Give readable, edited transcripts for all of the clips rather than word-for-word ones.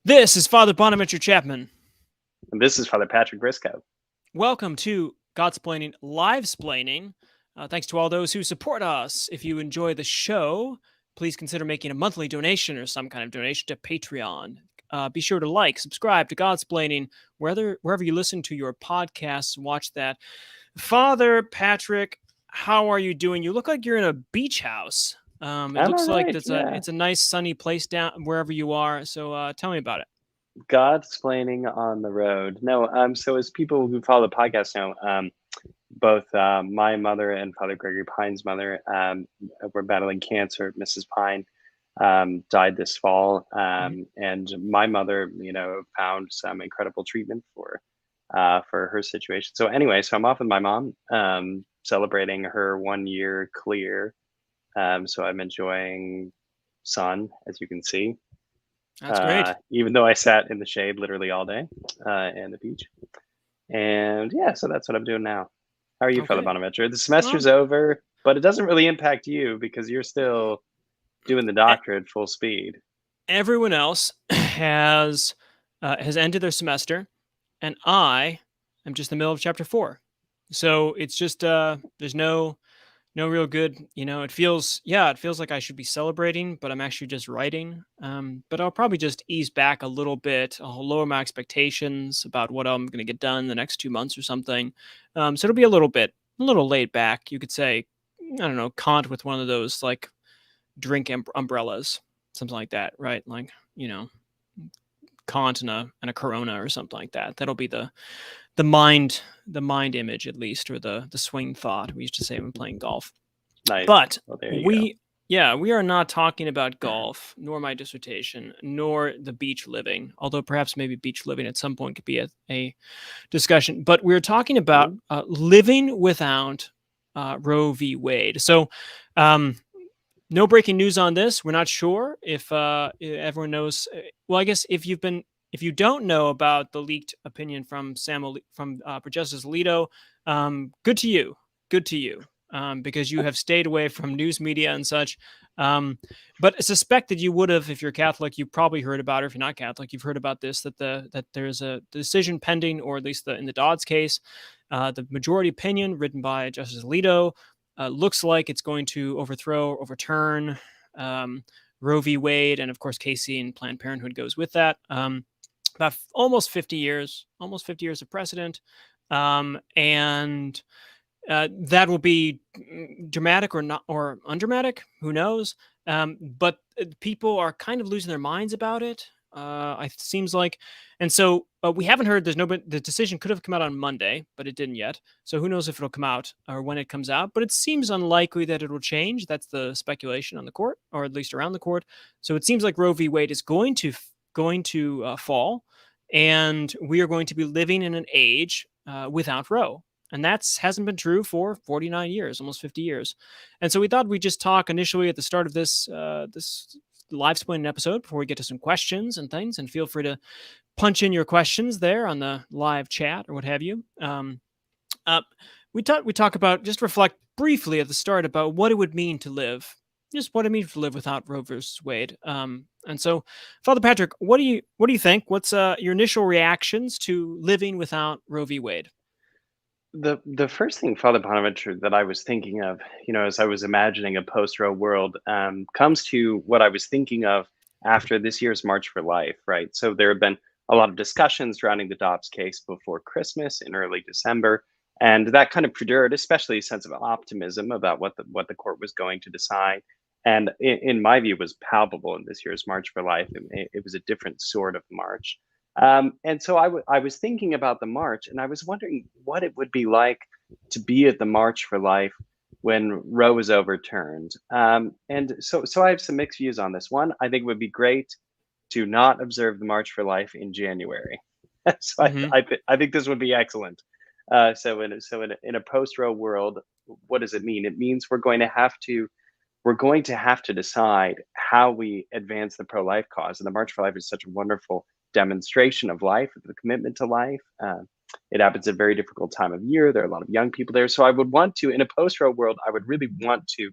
This is Father Bonaventure Chapman. And this is Father Patrick Briscoe. Welcome to Godsplaining, Livesplaining. Thanks to all those who support us. If you enjoy the show, please consider making a monthly donation or some kind of donation to Patreon. Be sure to like, subscribe to Godsplaining wherever you listen to your podcasts. Watch that. Father Patrick, how are you doing? You look like you're in a beach house. It looks like it's a nice sunny place down wherever you are. So tell me about it. Godsplaining on the road. No, so as people who follow the podcast know, both my mother and Father Gregory Pine's mother were battling cancer. Mrs. Pine died this fall, and my mother, found some incredible treatment for her situation. So anyway, so I'm off with my mom, celebrating her 1 year clear. So I'm enjoying sun, as you can see. That's great. Even though I sat in the shade literally all day and the beach. And yeah, so that's what I'm doing now. How are you, Father Bonaventure? The semester's over, but it doesn't really impact you because you're still doing the doctorate full speed. Everyone else has ended their semester, and I am just in the middle of chapter 4. So it's just there's no real good, it feels like I should be celebrating, but I'm actually just writing. But I'll probably just ease back a little bit. I'll lower my expectations about what I'm going to get done in the next 2 months or something. So it'll be a little laid back. You could say, I don't know, Kant with one of those like drink umbrellas, something like that, right? Like, Kant and a Corona or something like that. That'll be the mind image, at least, or the swing thought we used to say when playing golf. Nice. But well, we are not talking about golf, nor my dissertation, nor the beach living, although perhaps maybe beach living at some point could be a discussion. But we're talking about living without Roe v. Wade. So no breaking news on this. We're not sure if everyone knows. Well, I guess if you don't know about the leaked opinion from Justice Alito, good to you. Because you have stayed away from news media and such. But I suspect that you would have, if you're Catholic, you probably heard about it. If you're not Catholic, you've heard about this, that there's a decision pending, or at least in the Dodds case, the majority opinion written by Justice Alito looks like it's going to overturn Roe v. Wade, and of course Casey and Planned Parenthood goes with that. About almost 50 years of precedent, and that will be dramatic or not, or undramatic, who knows? But people are kind of losing their minds about it. It seems like, and so we haven't heard. The decision could have come out on Monday, but it didn't yet. So who knows if it'll come out or when it comes out? But it seems unlikely that it will change. That's the speculation on the court, or at least around the court. So it seems like Roe v. Wade is going to fall, and we are going to be living in an age without Roe. And that hasn't been true for 49 years, almost 50 years. And so we thought we'd just talk initially at the start of this Livesplaining episode before we get to some questions and things. And feel free to punch in your questions there on the live chat or what have you. We talk about, just reflect briefly at the start about what it would mean to live, just what it means to live without Roe versus Wade. And so, Father Patrick, what do you think? What's your initial reactions to living without Roe v. Wade? The first thing, Father Bonaventure, that I was thinking of, as I was imagining a post-Roe world, comes to what I was thinking of after this year's March for Life, right? So there have been a lot of discussions surrounding the Dobbs case before Christmas in early December, and that kind of procured especially a sense of optimism about what the court was going to decide. And in my view, was palpable in this year's March for Life. It was a different sort of march. And so I was thinking about the march, and I was wondering what it would be like to be at the March for Life when Roe was overturned. And so I have some mixed views on this. One, I think it would be great to not observe the March for Life in January. So I think this would be excellent. So in a post-Roe world, what does it mean? It means we're going to have to decide how we advance the pro-life cause. And the March for Life is such a wonderful demonstration of life, of the commitment to life. It happens at a very difficult time of year. There are a lot of young people there. So I would want to, in a post-Roe world, I would really want to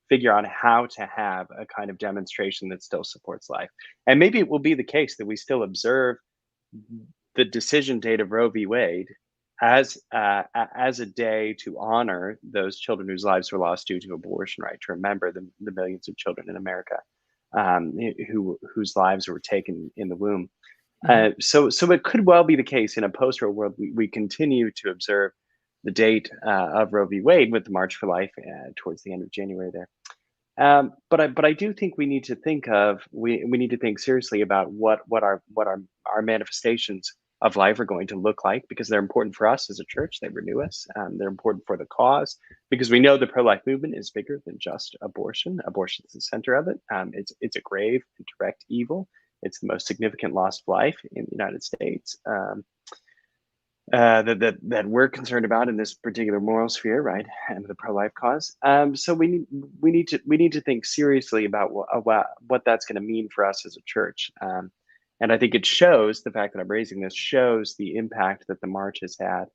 figure out how to have a kind of demonstration that still supports life. And maybe it will be the case that we still observe the decision date of Roe v. Wade as a day to honor those children whose lives were lost due to abortion, right? To remember the millions of children in America whose lives were taken in the womb. So it could well be the case in a post-Roe world we continue to observe the date of Roe v. Wade with the March for Life towards the end of January there. But I do think we need to think seriously about what our manifestations of life are going to look like, because they're important for us as a church. They renew us. They're important for the cause, because we know the pro-life movement is bigger than just abortion. Abortion is the center of it. It's a grave and direct evil. It's the most significant loss of life in the United States. That we're concerned about in this particular moral sphere, right, and the pro-life cause. So we need to think seriously about what that's going to mean for us as a church. And I think it shows, the fact that I'm raising this shows the impact that the march has had.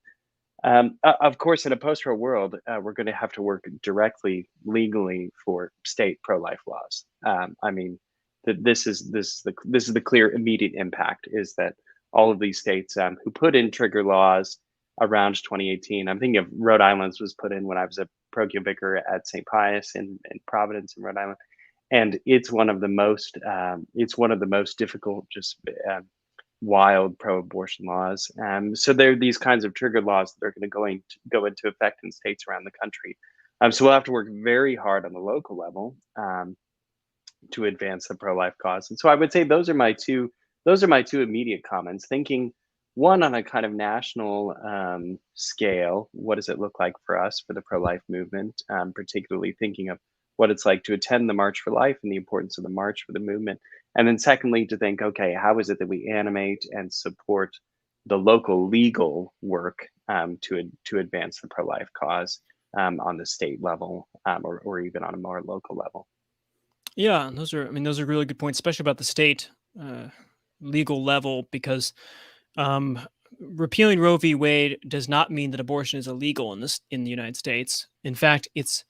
Of course, in a post-Roe world, we're going to have to work directly, legally, for state pro-life laws. I mean, this is the clear immediate impact, is that all of these states who put in trigger laws around 2018. I'm thinking of Rhode Island's was put in when I was a parochial vicar at St. Pius in Providence in Rhode Island, and it's one of the most difficult, just wild pro-abortion laws. So there are these kinds of trigger laws that are going to go into effect in states around the country. So we'll have to work very hard on the local level to advance the pro-life cause. And so I would say those are my two immediate comments. Thinking, one, on a kind of national scale, what does it look like for us for the pro-life movement, particularly thinking of what it's like to attend the March for Life and the importance of the march for the movement. And then secondly, to think, okay, how is it that we animate and support the local legal work to advance the pro-life cause on the state level, or even on a more local level? Yeah, those are really good points, especially about the state legal level, because repealing Roe v. Wade does not mean that abortion is illegal in the United States. In fact, it's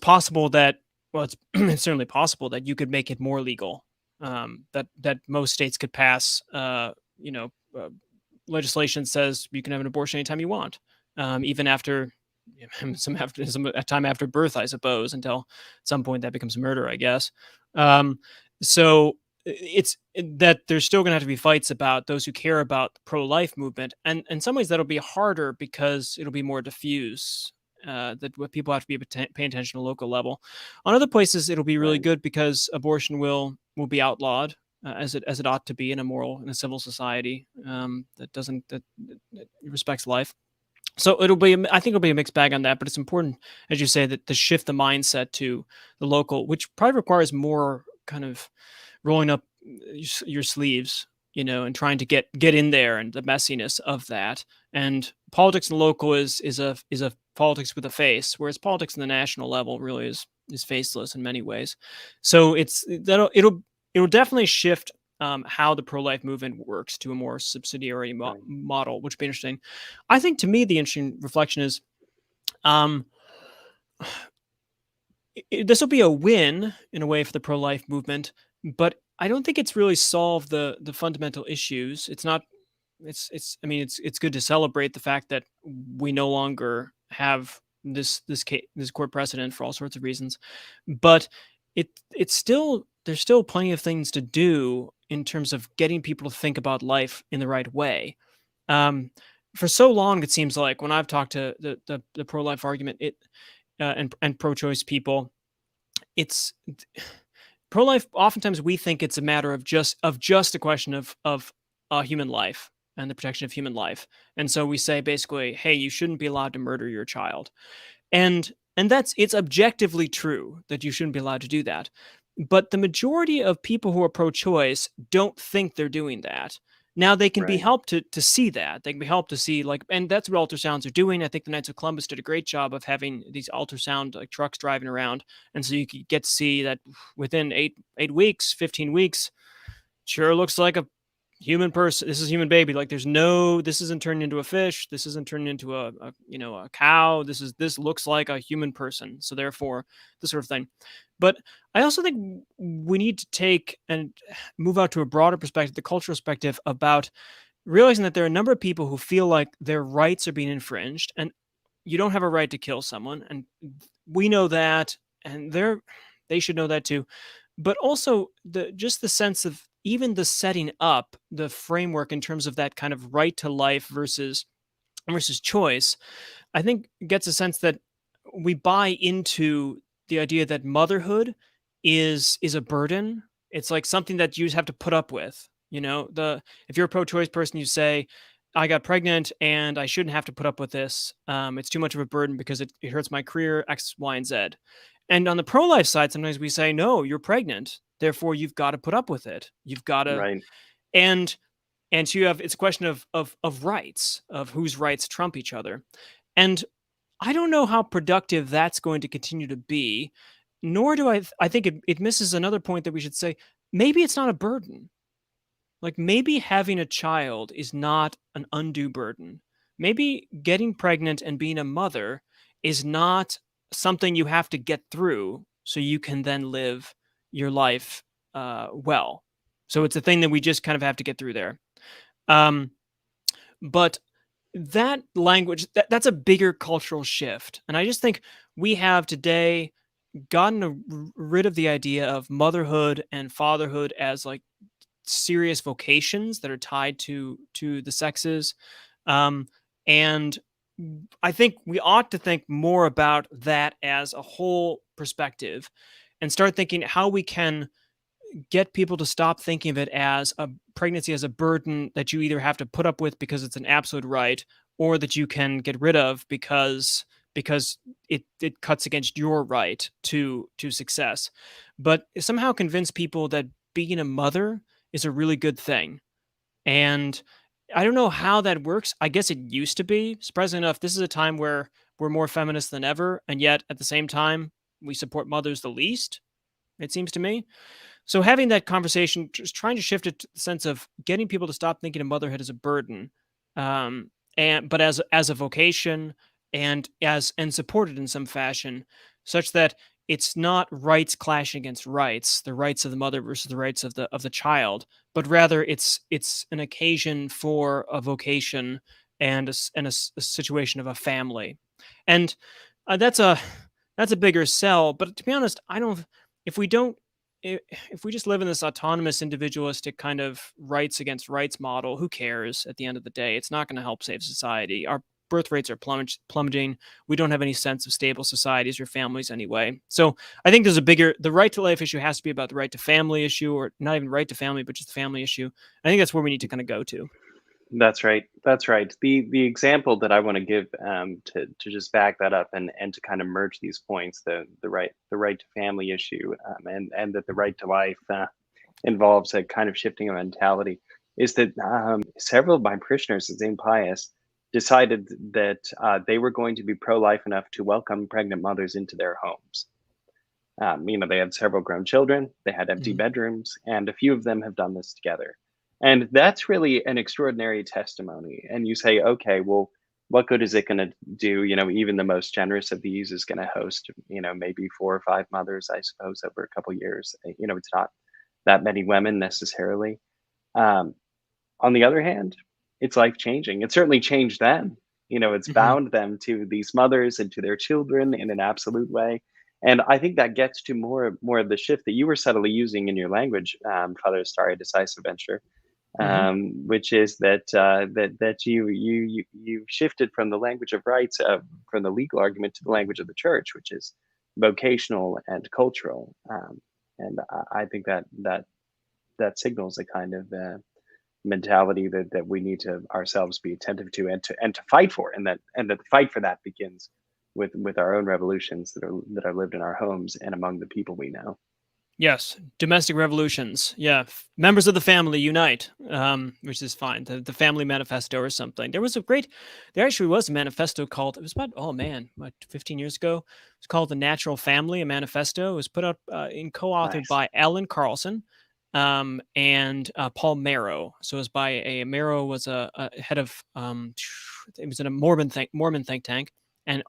possible that, well, it's it's certainly possible that you could make it more legal. That most states could pass, legislation says you can have an abortion anytime you want, even after some time after birth, I suppose, until at some point that becomes murder, I guess. So it's that there's still going to have to be fights about those who care about the pro-life movement, and in some ways that'll be harder because it'll be more diffuse. That what people have to be paying attention to local level. On other places, it'll be really Right. good because abortion will be outlawed as it ought to be in a civil society that respects life. So I think it'll be a mixed bag on that, but it's important, as you say, that to shift the mindset to the local, which probably requires more kind of rolling up your sleeves, and trying to get in there, and the messiness of that. And politics in the local is a politics with a face, whereas politics in the national level really is faceless in many ways. So it'll definitely shift how the pro-life movement works to a more subsidiary Right. model, which would be interesting. I think, to me, the interesting reflection is this will be a win in a way for the pro-life movement, but I don't think it's really solved the fundamental issues. It's not. It's. I mean, it's good to celebrate the fact that we no longer have this court precedent for all sorts of reasons, but it's still, there's still plenty of things to do in terms of getting people to think about life in the right way. Um, for so long, it seems like when I've talked to the pro-life argument, and pro-choice people, it's pro-life. Oftentimes, we think it's a matter of just a question of human life and the protection of human life, and so we say basically, hey, you shouldn't be allowed to murder your child, and it's objectively true that you shouldn't be allowed to do that. But the majority of people who are pro-choice don't think they're doing that. Now they can be Right. helped to see that. They can be helped to see, like, and that's what ultrasounds are doing. I think the Knights of Columbus did a great job of having these ultrasound, like, trucks driving around, and so you could get to see that within 8 weeks, 15 weeks, sure looks like a human person, this is human baby. Like there's no, this isn't turned into a fish. This isn't turned into a cow. This looks like a human person. So therefore, this sort of thing. But I also think we need to take and move out to a broader perspective, the cultural perspective, about realizing that there are a number of people who feel like their rights are being infringed, and you don't have a right to kill someone, and we know that, and they should know that too. But also the sense of even the setting up the framework in terms of that kind of right to life versus choice, I think gets a sense that we buy into the idea that motherhood is a burden. It's like something that you just have to put up with. If you're a pro-choice person, you say, I got pregnant and I shouldn't have to put up with this. It's too much of a burden because it hurts my career, X, Y, and Z. And on the pro-life side, sometimes we say, no, you're pregnant, therefore you've got to put up with it. You've got to, Right. and so you have, it's a question of rights, of whose rights trump each other. And I don't know how productive that's going to continue to be, nor do I think it misses another point that we should say. Maybe it's not a burden. Like maybe having a child is not an undue burden. Maybe getting pregnant and being a mother is not something you have to get through so you can then live your life well. So it's a thing that we just kind of have to get through there. But that language, that's a bigger cultural shift. And I just think we have today gotten rid of the idea of motherhood and fatherhood as like serious vocations that are tied to the sexes. And I think we ought to think more about that as a whole perspective and start thinking how we can get people to stop thinking of it as a pregnancy as a burden that you either have to put up with because it's an absolute right, or that you can get rid of because it cuts against your right to success. But somehow convince people that being a mother is a really good thing. And I don't know how that works. I guess it used to be. Surprisingly enough, this is a time where we're more feminist than ever, and yet at the same time, we support mothers the least, it seems to me. So having that conversation, just trying to shift it to the sense of getting people to stop thinking of motherhood as a burden, but as a vocation, and supported in some fashion, such that it's not rights clashing against rights, the rights of the mother versus the rights of the child, but rather it's an occasion for a vocation and a situation of a family. And that's a bigger sell. But to be honest, I don't. If we don't if we just live in this autonomous, individualistic kind of rights against rights model, who cares at the end of the day? It's not going to help save society. Our birth rates are plummeting. We don't have any sense of stable societies or families anyway. So I think the right to life issue has to be about the right to family issue, or not even right to family, but just the family issue. I think that's where we need to kind of go to. That's right. That's right. The example that I want to give, to just back that up and to kind of merge these points, the right to family issue, and that the right to life involves a kind of shifting of mentality, is that several of my parishioners at St. Pius decided that they were going to be pro-life enough to welcome pregnant mothers into their homes. They had several grown children, they had empty Mhm. bedrooms, and a few of them have done this together. And that's really an extraordinary testimony. And you say, okay, well, what good is it going to do? Even the most generous of these is going to host, maybe 4 or 5 mothers, I suppose, over a couple years. It's not that many women necessarily. Um, on the other hand, it's life changing. It certainly changed them. It's Mhm. bound them to these mothers and to their children in an absolute way. And I think that gets to more of the shift that you were subtly using in your language, Father Starry Decisive Venture, Mhm. which is that you shifted from the language of rights, from the legal argument, to the language of the church, which is vocational and cultural. And I think that signals a kind of mentality that we need to ourselves be attentive to, and to fight for, and that the fight for that begins with our own revolutions that are lived in our homes and among the people we know. Yes, domestic revolutions. Yeah, members of the family unite, which is fine. The family manifesto or something. There actually was a manifesto called. It was about, oh man, what, 15 years ago. It's called The Natural Family, a manifesto. It was put out co-authored Nice. by Alan Carlson, and Paul Marrow. So it was by Marrow was a head of it was in a Mormon think tank, and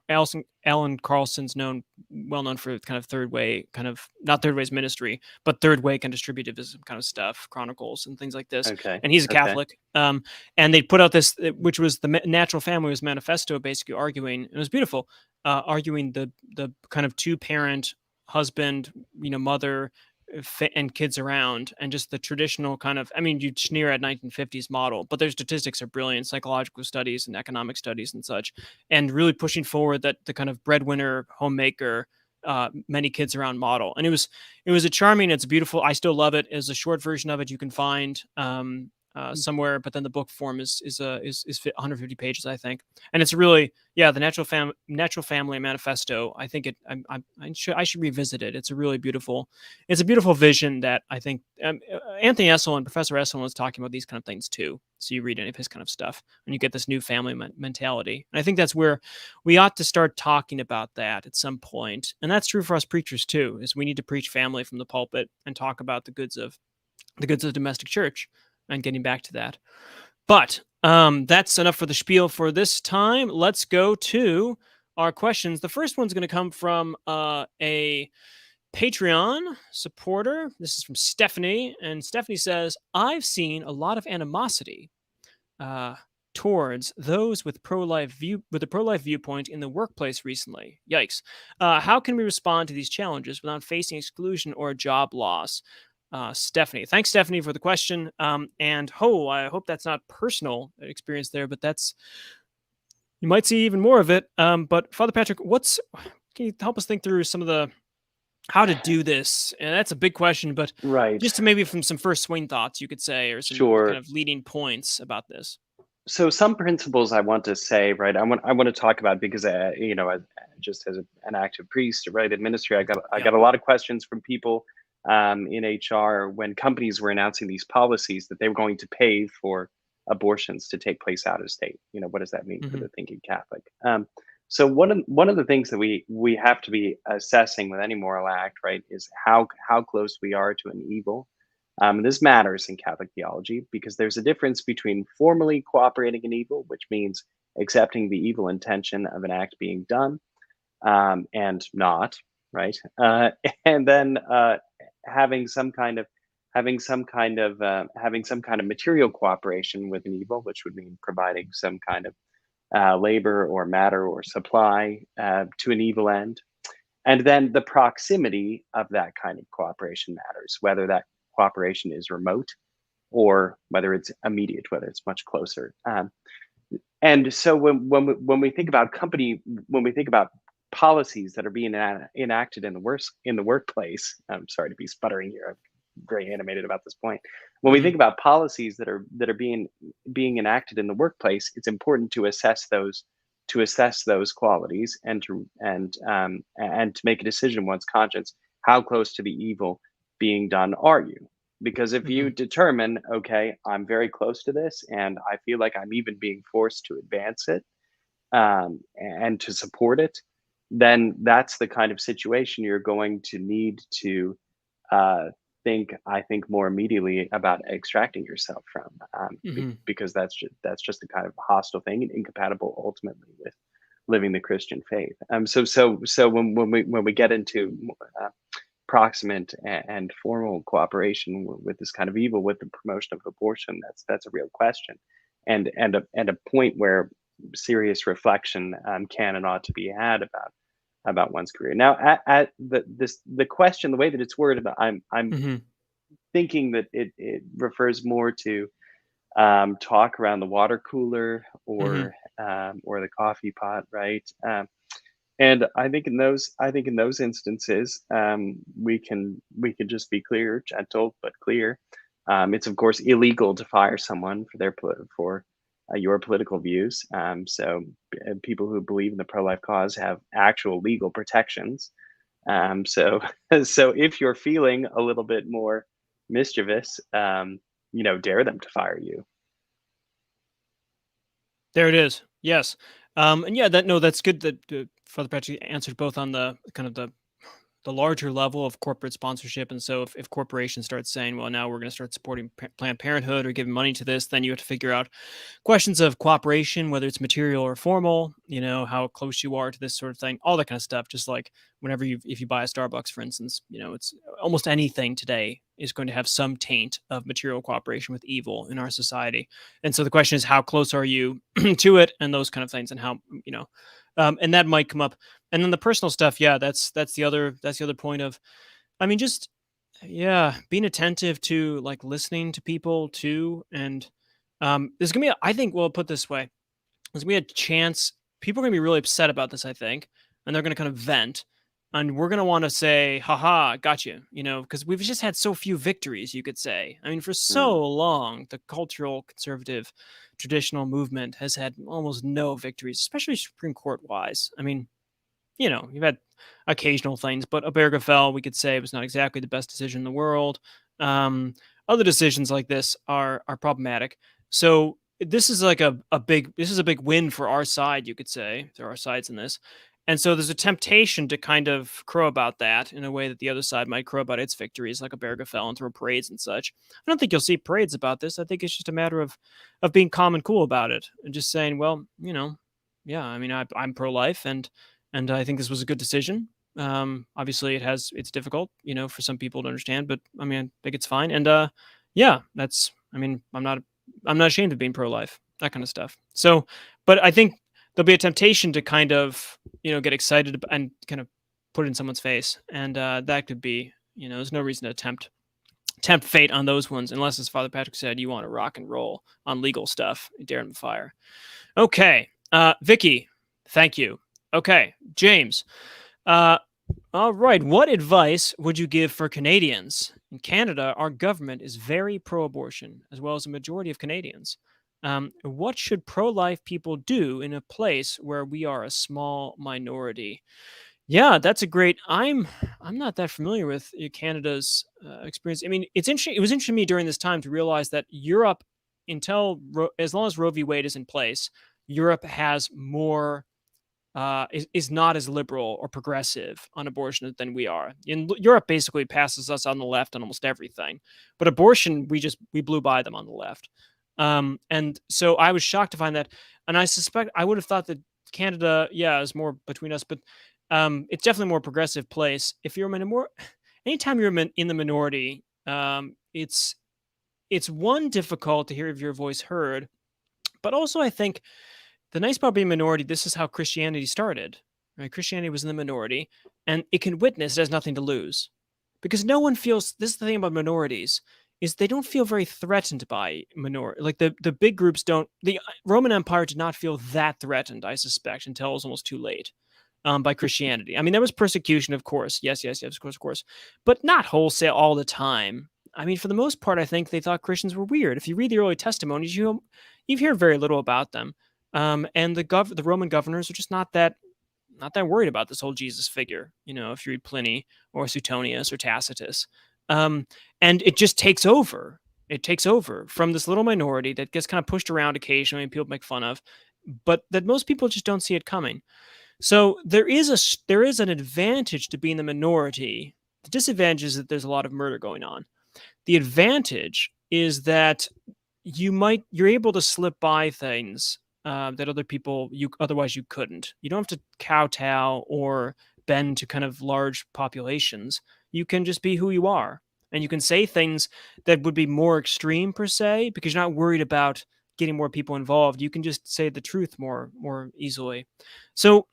Alan Carlson's well known for kind of third way, kind of not third way's ministry, but third way kind of distributivism kind of stuff, chronicles and things like this. Okay. And he's a Okay. Catholic. And they put out this, which was the Natural Family's Manifesto, basically arguing, and it was beautiful, arguing the kind of two-parent husband, mother, and kids around, and just the traditional kind of, I mean, you sneer at 1950s model, but their statistics are brilliant, psychological studies and economic studies and such, and really pushing forward that the kind of breadwinner, homemaker, many kids around model. And it was a charming, it's beautiful. I still love it. As a short version of it you can find somewhere, but then the book form is 150 pages, I think, and it's really, the Natural Family Manifesto. I think I should revisit it. It's a beautiful vision that I think Anthony Esselin, Professor Esselin, was talking about these kind of things too. So you read any of his kind of stuff, and you get this new family mentality. And I think that's where we ought to start talking about that at some point. And that's true for us preachers too, is we need to preach family from the pulpit and talk about the goods of domestic church, and getting back to that. But that's enough for the spiel for this time. Let's go to our questions. The first one's going to come from a Patreon supporter. This is from Stephanie, and Stephanie says, I've seen a lot of animosity towards those with a pro-life viewpoint in the workplace recently. Yikes. How can we respond to these challenges without facing exclusion or job loss? Stephanie. Thanks, Stephanie, for the question. And I hope that's not personal experience there, but you might see even more of it. But Father Patrick, can you help us think through some of how to do this? And that's a big question, but Right. just to maybe from some first swing thoughts, you could say, or some kind of leading points about this. So some principles I want to say, right? I want to talk about, because just as an active priest, right, in ministry, I got a lot of questions from people in HR when companies were announcing these policies that they were going to pay for abortions to take place out of state. What does that mean for the thinking Catholic? So one of the things that we have to be assessing with any moral act, right, is how close we are to an evil. This matters in Catholic theology because there's a difference between formally cooperating in evil, which means accepting the evil intention of an act being done, and not, right, and then having some kind of material cooperation with an evil, which would mean providing some kind of labor or matter or supply to an evil end. And then the proximity of that kind of cooperation matters, whether that cooperation is remote or whether it's immediate, whether it's much closer. And so when we think about policies that are being enacted in the workplace, I'm sorry to be sputtering here. I'm very animated about this point. When we think about policies that are being enacted in the workplace, it's important to assess those qualities and to make a decision in one's conscience. How close to the evil being done are you? Because if you determine, okay, I'm very close to this and I feel like I'm even being forced to advance it and to support it, then that's the kind of situation you're going to need to I think more immediately about extracting yourself from, because that's just a kind of hostile thing and incompatible ultimately with living the Christian faith. So when we get into proximate and formal cooperation with this kind of evil, with the promotion of abortion, that's a real question, and a point where serious reflection can and ought to be had about one's career. Now, at the question, the way that it's worded, I'm thinking that it refers more to talk around the water cooler or the coffee pot, right? And I think in those instances, we can just be clear, gentle but clear. It's of course illegal to fire someone for your political views. So people who believe in the pro-life cause have actual legal protections. So if you're feeling a little bit more mischievous, dare them to fire you. There it is. Yes. And that's good that Father Patrick answered both on the kind of the the larger level of corporate sponsorship. And so if corporations start saying, well, now we're going to start supporting Planned Parenthood or giving money to this, then you have to figure out questions of cooperation, whether it's material or formal, how close you are to this sort of thing, all that kind of stuff. Just like whenever if you buy a Starbucks, for instance, it's almost anything today is going to have some taint of material cooperation with evil in our society. And so the question is, how close are you to it, and those kind of things, and how, and that might come up. And then the personal stuff, yeah, that's the other point of, just, yeah, being attentive to, like, listening to people too. And there's gonna be I think, well, put this way, there's gonna be a chance people are gonna be really upset about this, I think, and they're gonna kind of vent, and we're gonna want to say, haha, got you, because we've just had so few victories, you could say. For so Mm, long, the cultural conservative traditional movement has had almost no victories, especially Supreme Court wise. You've had occasional things, but Obergefell, we could say, was not exactly the best decision in the world. Other decisions like this are problematic. So this is like a big win for our side, you could say. There are sides in this. And so there's a temptation to kind of crow about that in a way that the other side might crow about its victories, like Obergefell, and throw parades and such. I don't think you'll see parades about this. I think it's just a matter of being calm and cool about it, and just saying, well, yeah, I'm pro-life, and I think this was a good decision. Obviously, it's difficult, for some people to understand, but I think it's fine. And yeah, that's. I'm not ashamed of being pro-life, that kind of stuff. So, but I think there'll be a temptation to kind of, get excited and kind of put it in someone's face, and that could be, there's no reason to tempt fate on those ones, unless, as Father Patrick said, you want to rock and roll on legal stuff, dare them fire. Okay, Vicky, thank you. Okay, James. All right. What advice would you give for Canadians? In Canada, our government is very pro-abortion, as well as a majority of Canadians. What should pro-life people do in a place where we are a small minority? Yeah, that's a great. I'm not that familiar with Canada's experience. It's interesting. It was interesting to me during this time to realize that Europe, as long as Roe v. Wade is in place, Europe has more is not as liberal or progressive on abortion than we are. In Europe, basically passes us on the left on almost everything, but abortion, we blew by them on the left. And so I was shocked to find that, and I suspect I would have thought that Canada, yeah, is more between us, but it's definitely a more progressive place. If you're anytime you're in the minority, it's one, difficult to hear your voice heard, but also I think the nice part being minority, this is how Christianity started. Right? Christianity was in the minority, and it can witness, it has nothing to lose. Because no one feels, this is the thing about minorities, is they don't feel very threatened by minority. Like the big groups don't, the Roman Empire did not feel that threatened, I suspect, until it was almost too late. By Christianity. There was persecution, of course. Yes, of course. But not wholesale all the time. For the most part, I think they thought Christians were weird. If you read the early testimonies, you hear very little about them. And the Roman governors are just not that worried about this whole Jesus figure. If you read Pliny or Suetonius or Tacitus, and it just takes over. It takes over from this little minority that gets kind of pushed around occasionally, and people make fun of, but that most people just don't see it coming. So there is an advantage to being the minority. The disadvantage is that there's a lot of murder going on. The advantage is that you're able to slip by things that other people otherwise you couldn't. You don't have to kowtow or bend to kind of large populations. You can just be who you are, and you can say things that would be more extreme per se, because you're not worried about getting more people involved. You can just say the truth more easily. So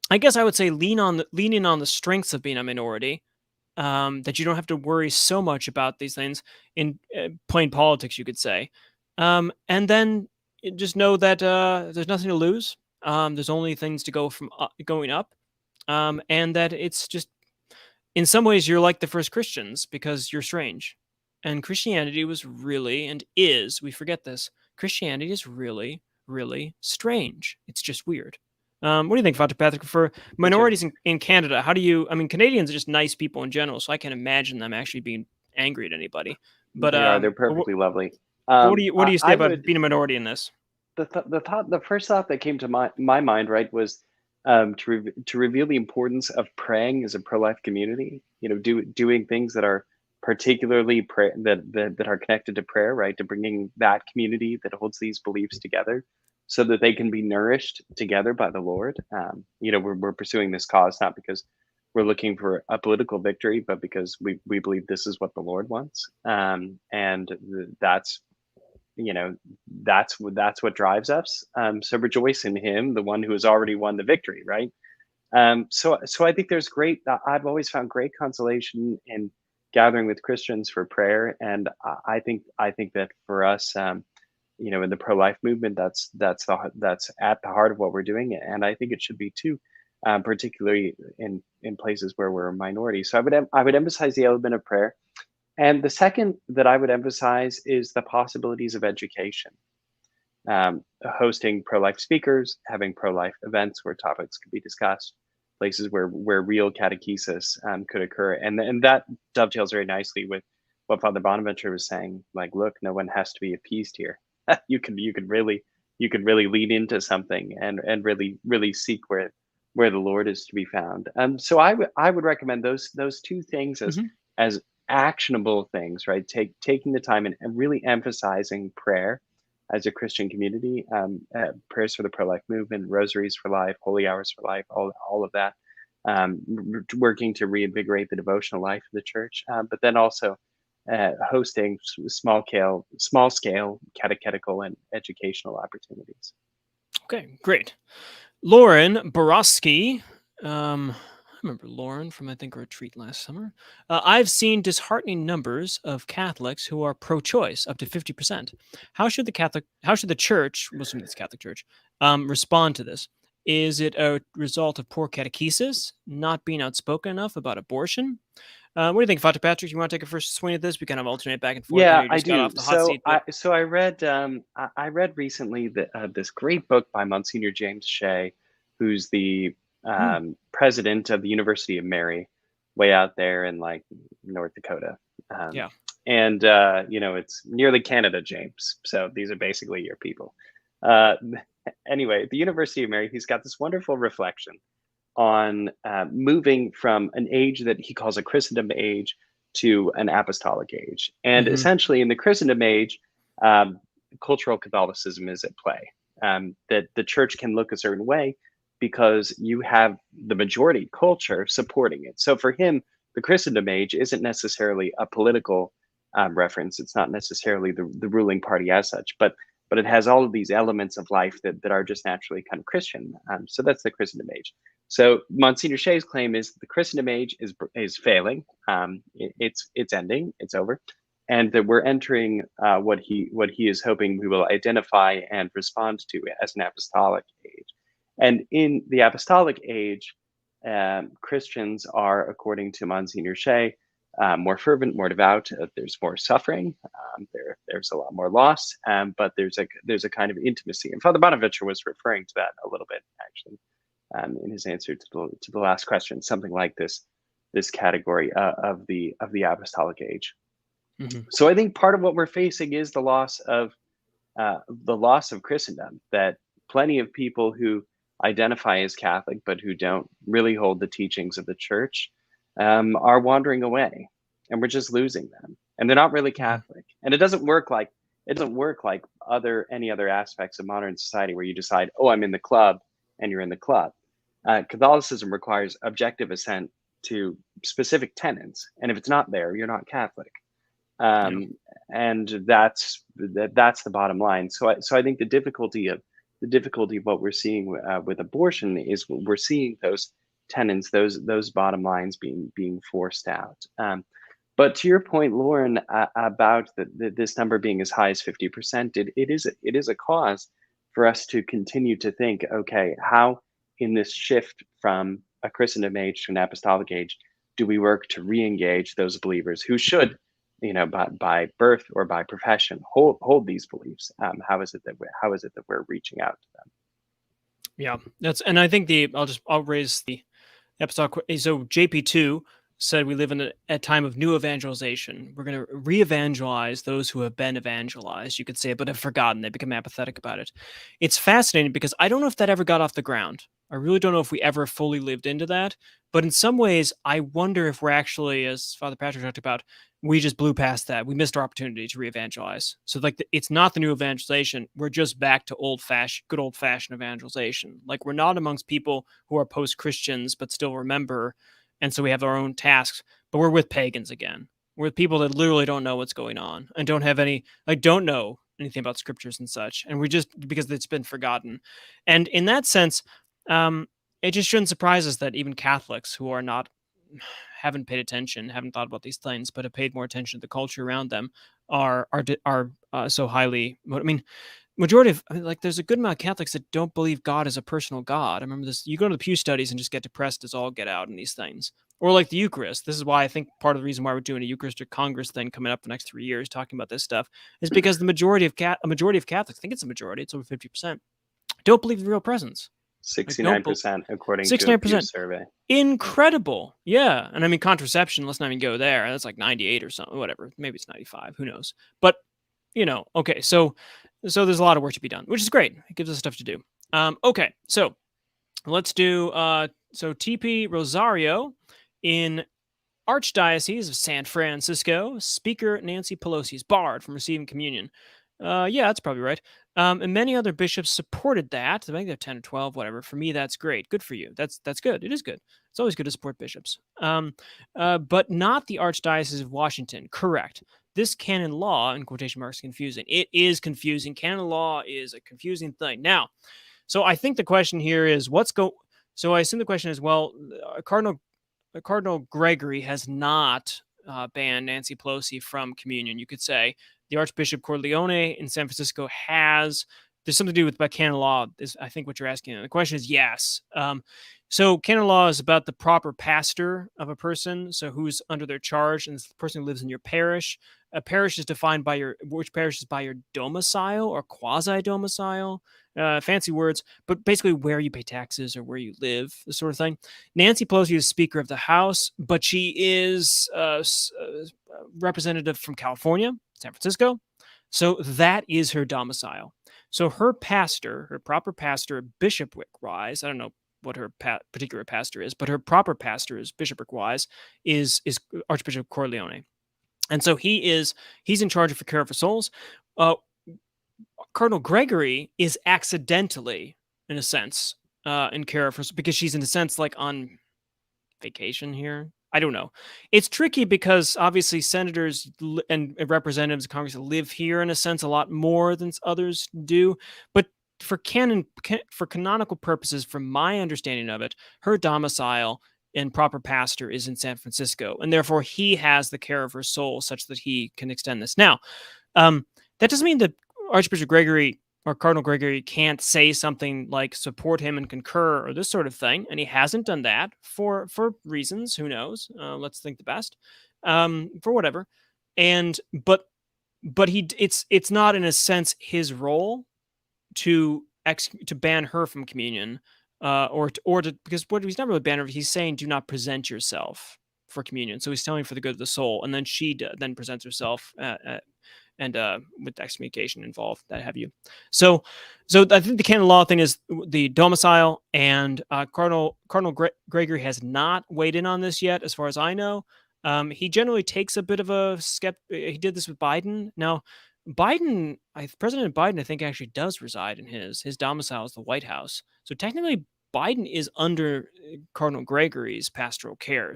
I guess I would say leaning on the strengths of being a minority, that you don't have to worry so much about these things in plain politics, you could say. And then just know that there's nothing to lose. There's only things to go from going up, and that it's just, in some ways, you're like the first Christians because you're strange. And Christianity was really, and is, we forget this, Christianity is really, really strange. It's just weird. What do you think, Father Patrick, for minorities in Canada? How do you, Canadians are just nice people in general, so I can't imagine them actually being angry at anybody. But they're perfectly lovely. what do you say I about would being a minority in this? the first thought that came to my mind, right, was to reveal the importance of praying as a pro-life community. Doing things that are particularly that are connected to prayer, right? To bringing that community that holds these beliefs together, so that they can be nourished together by the Lord. We're pursuing this cause not because we're looking for a political victory, but because we believe this is what the Lord wants, and that's you know that's what drives us. So rejoice in Him, the one who has already won the victory, right? So I think there's great. I've always found great consolation in gathering with Christians for prayer, and I think that for us, in the pro-life movement, that's at the heart of what we're doing, and I think it should be too, particularly in places where we're a minority. So I would emphasize the element of prayer, and the second that I would emphasize is the possibilities of education. Hosting pro-life speakers, having pro-life events where topics could be discussed, places where real catechesis could occur, and that dovetails very nicely with what Father Bonaventure was saying. Like, look, no one has to be appeased here. you could really lean into something and really seek where the Lord is to be found. So I would recommend those two things Mhm. as actionable things, right? Taking the time and really emphasizing prayer as a Christian community, prayers for the pro-life movement, rosaries for life, holy hours for life, all of that, working to reinvigorate the devotional life of the church, but then also hosting small scale catechetical and educational opportunities. Okay, great. Lauren Borowski. I remember Lauren from, I think, a retreat last summer. I've seen disheartening numbers of Catholics who are pro-choice, up to 50%. How should the Church, we'll assume it's Catholic Church, respond to this? Is it a result of poor catechesis, not being outspoken enough about abortion? What do you think, Father Patrick? You want to take a first swing at this? We kind of alternate back and forth. I know Yeah, you I just got do. off the hot So seat, but I read I read recently this great book by Monsignor James Shea, who's the hmm, president of the University of Mary, way out there in like North Dakota. Um, yeah. and it's nearly Canada, James. So these are basically your people. Uh, anyway, the University of Mary, he's got this wonderful reflection on moving from an age that he calls a Christendom age to an apostolic age. And hmm essentially, in the Christendom age, um, cultural Catholicism is at play. That the church can look a certain way because you have the majority culture supporting it. So for him, the Christendom age isn't necessarily a political reference. It's not necessarily the ruling party as such, but it has all of these elements of life that are just naturally kind of Christian. So that's the Christendom age. So Monsignor Shea's claim is the Christendom age is failing. It's ending. It's over, and that we're entering what he is hoping we will identify and respond to as an apostolic age. And in the apostolic age, Christians are, according to Monsignor Shea, more fervent, more devout. There's more suffering. There's a lot more loss, but there's a kind of intimacy. And Father Bonaventure was referring to that a little bit, actually, in his answer to the last question, something like this category of the apostolic age. hmm So I think part of what we're facing is the loss of Christendom. That plenty of people who identify as Catholic but who don't really hold the teachings of the Church are wandering away, and we're just losing them. And they're not really hmm Catholic. And it doesn't work like any other aspects of modern society where you decide, oh, I'm in the club, and you're in the club. Catholicism requires objective assent to specific tenets, and if it's not there, you're not Catholic. Yeah. And that's the bottom line. So I think the difficulty of what we're seeing with abortion is we're seeing those tenets, those bottom lines being forced out. But to your point, Lauren, about this number being as high as 50%, it is a cause for us to continue to think, okay, how in this shift from a Christendom age to an apostolic age do we work to re-engage those believers who should, by birth or by profession, hold these beliefs? How is it that we're reaching out to them? Yeah, and I think I'll raise the episode. So JP2 said we live in a time of new evangelization. We're going to re-evangelize those who have been evangelized, you could say, but have forgotten. They become apathetic about it. It's fascinating because I don't know if that ever got off the ground. I really don't know if we ever fully lived into that. But in some ways, I wonder if we're actually, as Father Patrick talked about, we just blew past that. We missed our opportunity to re-evangelize. So like, it's not the new evangelization. We're just back to good old-fashioned evangelization. Like, we're not amongst people who are post-Christians but still remember, and so we have our own tasks. But we're with pagans again. We're with people that literally don't know what's going on and don't have any, like, don't know anything about scriptures and such. And we just, because it's been forgotten. And in that sense, it just shouldn't surprise us that even Catholics who are not, haven't paid attention, haven't thought about these things, but have paid more attention to the culture around them, are so highly. I mean, majority of, I mean, like, there's a good amount of Catholics that don't believe God is a personal God. I remember this. You go to the Pew Studies and just get depressed as all get out in these things. Or like the Eucharist. This is why I think part of the reason why we're doing a Eucharistic Congress thing coming up the next 3 years, talking about this stuff, is because a majority of Catholics, I think it's a majority, it's over 50%, don't believe in the real presence. Like, 69% according to a Pew 69%. survey. Incredible. Yeah. And I mean, contraception, let's not even go there. That's like 98 or something, whatever. Maybe it's 95. Who knows? But, okay. So there's a lot of work to be done, which is great. It gives us stuff to do. Okay. So let's do, TP Rosario in Archdiocese of San Francisco, Speaker Nancy Pelosi is barred from receiving communion. Yeah, that's probably right. And many other bishops supported that. I think they're 10 or 12, whatever. For me, that's great. Good for you. That's good. It is good. It's always good to support bishops. But not the Archdiocese of Washington. Correct. This canon law, in quotation marks, confusing. It is confusing. Canon law is a confusing thing. Now, so I think the question here is so I assume the question is, well, Cardinal Gregory has not banned Nancy Pelosi from communion. You could say the Archbishop Corleone in San Francisco has. There's something to do with canon law, is I think what you're asking. And the question is yes. So canon law is about the proper pastor of a person, so who's under their charge, and it's the person who lives in your parish. A parish is defined by which parish is by your domicile or quasi-domicile. Fancy words, but basically where you pay taxes or where you live, this sort of thing. Nancy Pelosi is Speaker of the House, but she is representative from California, San Francisco. So that is her domicile. So her proper pastor, bishopric-wise, I don't know what her particular pastor is, but her proper pastor is bishopric-wise is Archbishop Corleone. And so he's in charge of the care for souls. Cardinal Gregory is accidentally, in a sense, in care for, because she's in a sense like on vacation here. I don't know. It's tricky because obviously senators and representatives of Congress live here in a sense a lot more than others do. But for canonical purposes, from my understanding of it, her domicile and proper pastor is in San Francisco, and therefore he has the care of her soul such that he can extend this. Now, that doesn't mean that Archbishop Gregory or Cardinal Gregory can't say something like support him and concur or this sort of thing, and he hasn't done that for reasons. Who knows? Let's think the best, for whatever. But it's not in a sense his role to ban her from communion, because what he's not really banning her. He's saying do not present yourself for communion. So he's telling for the good of the soul, and then she then presents herself and with excommunication involved, that have you. So I think the canon law thing is the domicile, and Cardinal Gregory has not weighed in on this yet, as far as I know. He generally takes a bit of a he did this with Biden. Now, President Biden, I think, actually does reside in his domicile is the White House. So technically, Biden is under Cardinal Gregory's pastoral care.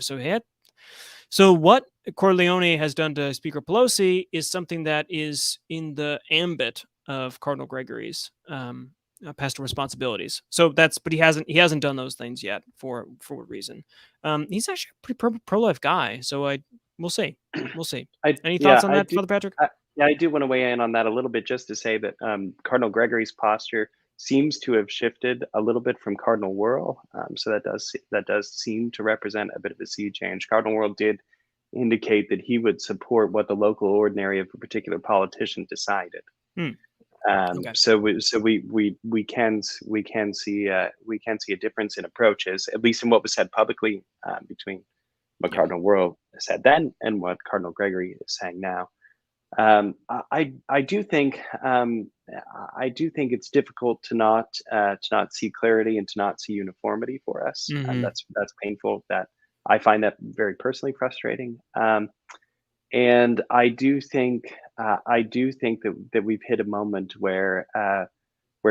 So what Corleone has done to Speaker Pelosi is something that is in the ambit of Cardinal Gregory's pastoral responsibilities. But he hasn't done those things yet. For what reason? He's actually a pretty pro-life guy. So we'll see. Any thoughts on that, Father Patrick? I do want to weigh in on that a little bit, just to say that Cardinal Gregory's posture seems to have shifted a little bit from Cardinal Wuerl. So that does seem to represent a bit of a sea change. Cardinal Wuerl did indicate that he would support what the local ordinary of a particular politician decided. Okay. So we can see a difference in approaches, at least in what was said publicly, between what Cardinal Wuerl said then and what Cardinal Gregory is saying now. I do think it's difficult to not see clarity and to not see uniformity for us. Hmm. That's painful. That I find that very personally frustrating. And I do think that we've hit a moment where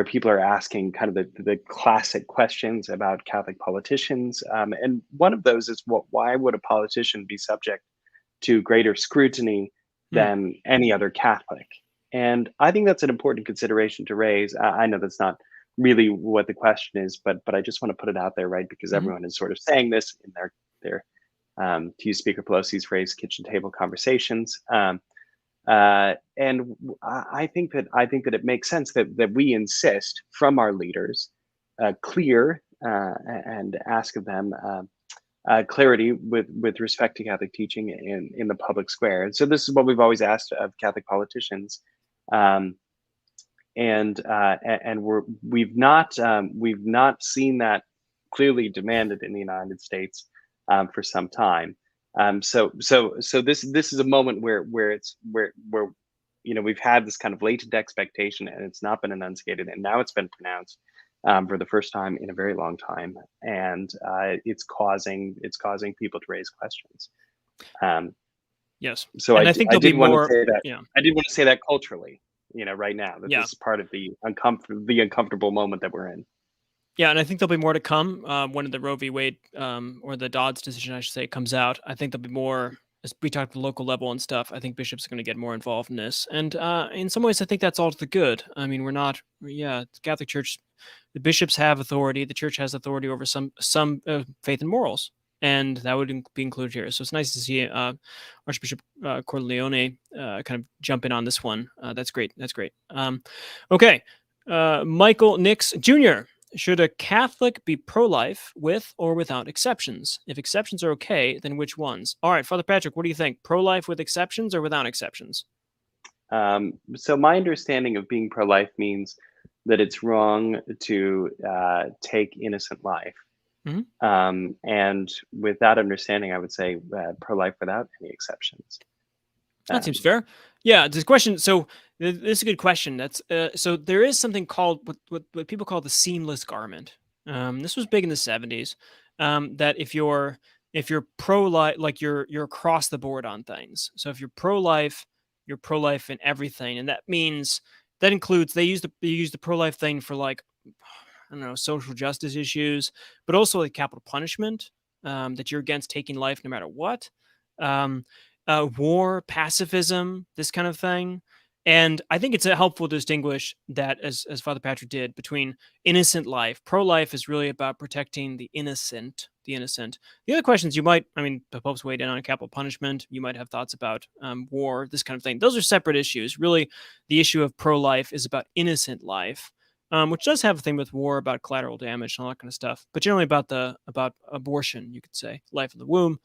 people are asking kind of the classic questions about Catholic politicians. And one of those is, why would a politician be subject to greater scrutiny Mm. than any other Catholic? And I think that's an important consideration to raise. I know that's not really what the question is, but I just want to put it out there, right? Because Hmm. everyone is sort of saying this in their to use Speaker Pelosi's phrase, kitchen table conversations. I think that it makes sense that we insist from our leaders clear and ask of them clarity with respect to Catholic teaching in the public square. And so this is what we've always asked of Catholic politicians, um, and we've not seen that clearly demanded in the United States for some time. So this is a moment where we've had this kind of latent expectation and it's not been enunciated, and now it's been pronounced for the first time in a very long time, and it's causing people to raise questions. Um, Yes. so And I think I there'll be did want to more. say that Yeah. I did want to say that culturally, right now, that Yeah. this is part of the uncomfortable moment that we're in. Yeah, and I think there'll be more to come when the Roe v. Wade or the Dodd's decision, I should say, comes out. I think there'll be more, as we talk at the local level and stuff. I think bishops are going to get more involved in this, and in some ways, I think that's all to the good. I mean, we're not, yeah, the Catholic Church, the bishops have authority. The Church has authority over some faith and morals, and that would be included here. So it's nice to see Archbishop Corleone kind of jump in on this one. That's great. That's great. Okay, Michael Nix Jr. Should a Catholic be pro-life with or without exceptions? If exceptions are okay, then which ones? All right, Father Patrick, what do you think? Pro-life with exceptions or without exceptions? So my understanding of being pro-life means that it's wrong to take innocent life. Hmm. And with that understanding, I would say pro-life without any exceptions. That seems Um, fair. Yeah, this question. So this is a good question. That's so there is something called what people call the seamless garment. This was big in the 70s. That if you're pro life, like you're across the board on things. So if you're pro life in everything, and that means that includes they use the pro life thing for like I don't know social justice issues, but also like capital punishment. That you're against taking life no matter what. Um, war, pacifism, this kind of thing. And I think it's a helpful to distinguish that, as Father Patrick did, between innocent life. Pro-life is really about protecting the innocent. The innocent. The other questions you might, I mean, the Pope's weighed in on capital punishment. You might have thoughts about war, this kind of thing. Those are separate issues. Really, the issue of pro-life is about innocent life, which does have a thing with war about collateral damage and all that kind of stuff. But generally about abortion, you could say, life of the womb.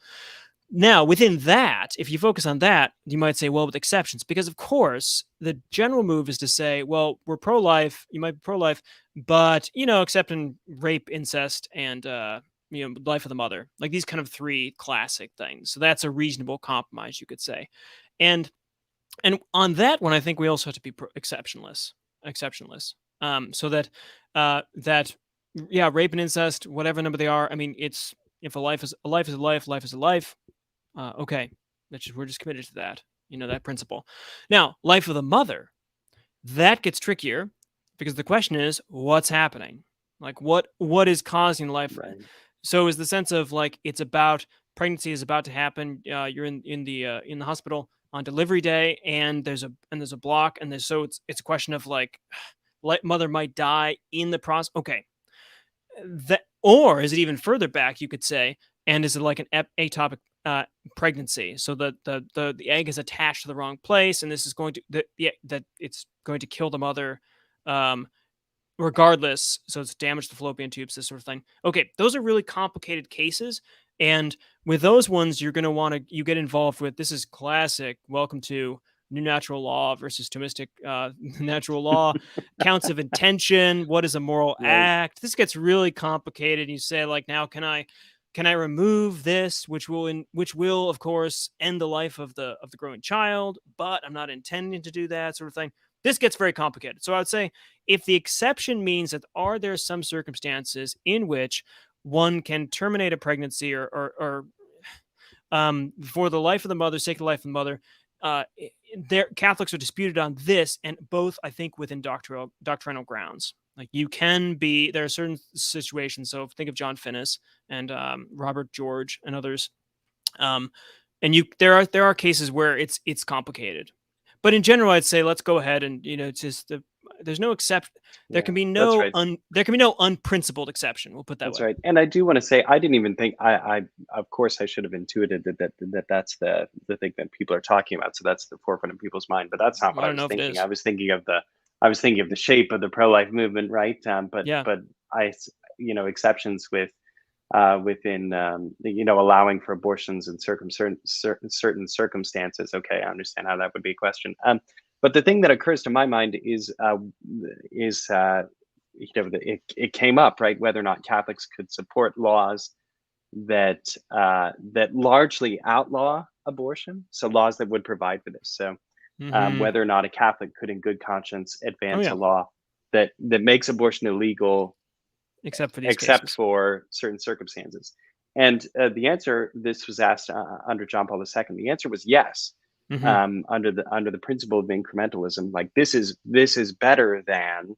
Now, within that, if you focus on that, you might say, well, with exceptions, because of course, the general move is to say, well, we're pro life, you might be pro life, but, except in rape, incest, and, life of the mother, like these kind of three classic things. So that's a reasonable compromise, you could say. And, and on that one, I think we also have to be exceptionless. So that, yeah, rape and incest, whatever number they are. I mean, it's, if a life is a life is a life, life is a life. Okay, we're just committed to that. That principle. Now, life of the mother, that gets trickier because the question is, what's happening? Like, what is causing life? right. So, is the sense of like it's about pregnancy is about to happen? You're in the hospital on delivery day, and there's a block, and so it's a question of like, mother might die in the process. Okay, that, or is it even further back? You could say, and is it like an atopic pregnancy? So the egg is attached to the wrong place, and this is going to that it's going to kill the mother, um, regardless. So it's damaged the fallopian tubes, this sort of thing. Okay, those are really complicated cases, and with those ones, you're going to want to you get involved with. This is classic. Welcome to new natural law versus Thomistic natural law, counts of intention, what is a moral Right. act. This gets really complicated. You say, like, now can I can I remove this, which will of course end the life of the growing child, but I'm not intending to do that sort of thing. This gets very complicated. So I would say if the exception means that are there some circumstances in which one can terminate a pregnancy or for the life of the mother, sake of the life of the mother, Catholics are disputed on this, and both I think within doctrinal grounds. Like you can be, there are certain situations. So think of John Finnis and Robert George and others, and there are cases where it's complicated, but in general, I'd say let's go ahead and it's just there's no exception. There can be That's no right. there can be no unprincipled exception. We'll put that That's way. right. And I do want to say, I didn't even think I of course I should have intuited that's the thing that people are talking about. So that's the forefront of people's mind. But that's not what I I don't know was if it thinking. is. I was thinking of the shape of the pro-life movement, right? Yeah. But exceptions within allowing for abortions in certain circumstances. Okay, I understand how that would be a question. But the thing that occurs to my mind is it came up, right, whether or not Catholics could support laws that largely outlaw abortion, so laws that would provide for this. So Mm-hmm. whether or not a Catholic could, in good conscience, Oh advance yeah. a law that makes abortion illegal Except for these except cases. for certain circumstances. And the answer, this was asked under John Paul II. The answer was yes. Mm-hmm. Under the principle of incrementalism, like this is better than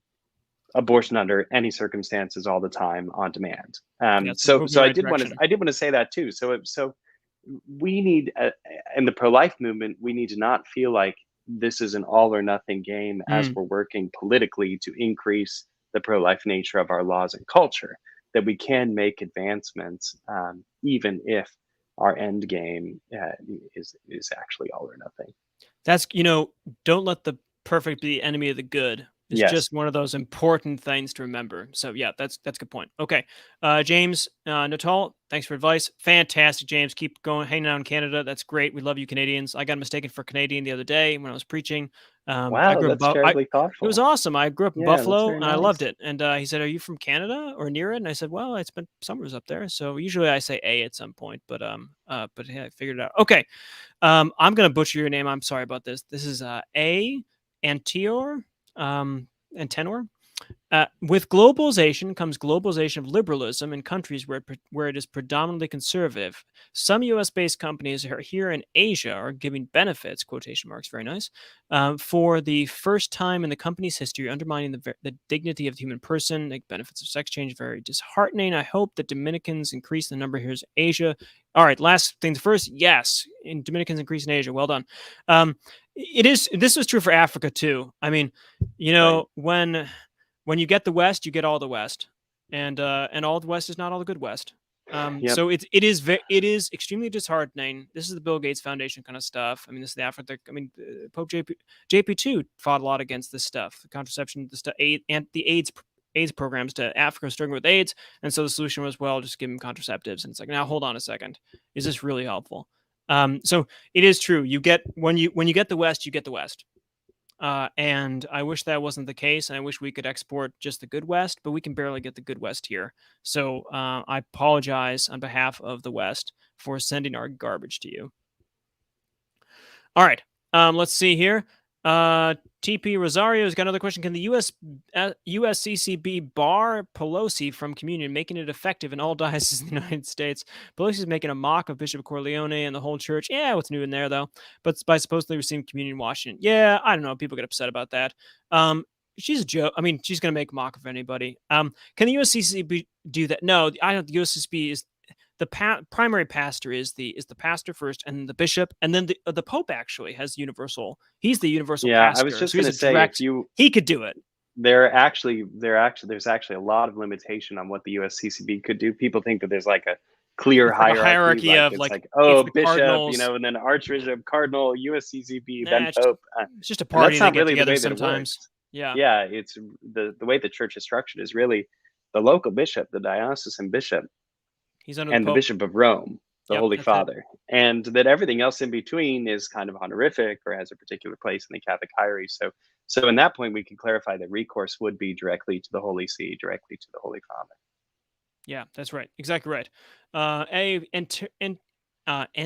abortion under any circumstances, all the time, on demand. Yeah, it's So moving in the right direction. I did want to say that too. So we need in the pro-life movement, we need to not feel like this is an all or nothing game as Mm. we're working politically to increase the pro-life nature of our laws and culture, that we can make advancements even if our end game is actually all or nothing. That's don't let the perfect be the enemy of the good. It's Yes. just one of those important things to remember. So yeah, that's a good point. Okay, James Natal, thanks for advice. Fantastic, James. Keep going, hanging out in Canada. That's great. We love you, Canadians. I got mistaken for Canadian the other day when I was preaching. I Wow, grew up. that's terribly It was thoughtful. awesome. I grew up in Yeah, that's Buffalo very and I loved nice. it. And he said, "Are you from Canada or near it?" And I said, "Well, I spent summers up there." So usually I say A at some point, but yeah, I figured it out. Okay. I'm gonna butcher your name. I'm sorry about this. This is A Antior and Tenor. With globalization comes globalization of liberalism in countries where it is predominantly conservative. Some U.S.-based companies are here in Asia are giving benefits (quotation marks, very nice) for the first time in the company's history, undermining the dignity of the human person. The benefits of sex change very disheartening. I hope that Dominicans increase the number here in Asia. All right, last things first. Yes, in Dominicans increase in Asia. Well done. It is. This was true for Africa too. I mean, Right. when you get the West, you get all the West, and all the West is not all the good West. Yep. So it is extremely disheartening. This is the Bill Gates Foundation kind of stuff. I mean, this is the Africa. I mean, Pope JP2 fought a lot against this stuff, the contraception, the stuff, and the AIDS programs to Africa struggling with AIDS, and so the solution was, well, just give them contraceptives. And it's like, now hold on a second, is this really helpful? So it is true. You get when you get the West, you get the West. And I wish that wasn't the case. And I wish we could export just the good West, but we can barely get the good West here. So I apologize on behalf of the West for sending our garbage to you. All right. Let's see here. TP Rosario's got another question. Can the USCCB bar Pelosi from communion, making it effective in all dioceses in the United States? Pelosi's making a mock of Bishop Corleone and the whole church. Yeah, what's new in there, though? But by supposedly receiving communion in Washington. Yeah, I don't know. People get upset about that. She's a joke. I mean, she's going to make a mock of anybody. Can the USCCB do that? No, I don't. The USCCB is the primary pastor is the pastor first, and the bishop, and then the pope actually has universal. He's the universal Yeah, I was pastor, just so he's going a to say, if direct. you He could do it. there's actually a lot of limitation on what the USCCB could do. People think that there's like a clear It's like a hierarchy, hierarchy like of it's like like, it's oh, the bishop, cardinals. and then archbishop, cardinal, USCCB, then Nah, pope, it's just a and party that's they not get really the together way that it sometimes. works. Yeah, Yeah, it's the way the church is structured is really the local bishop, the diocesan bishop, he's under the and the pope. Bishop of Rome, the Yep, Holy that's it. Father, and that everything else in between is kind of honorific or has a particular place in the Catholic hierarchy. So in that point, we can clarify that recourse would be directly to the Holy See, directly to the Holy Father. Yeah, that's right. Exactly right. And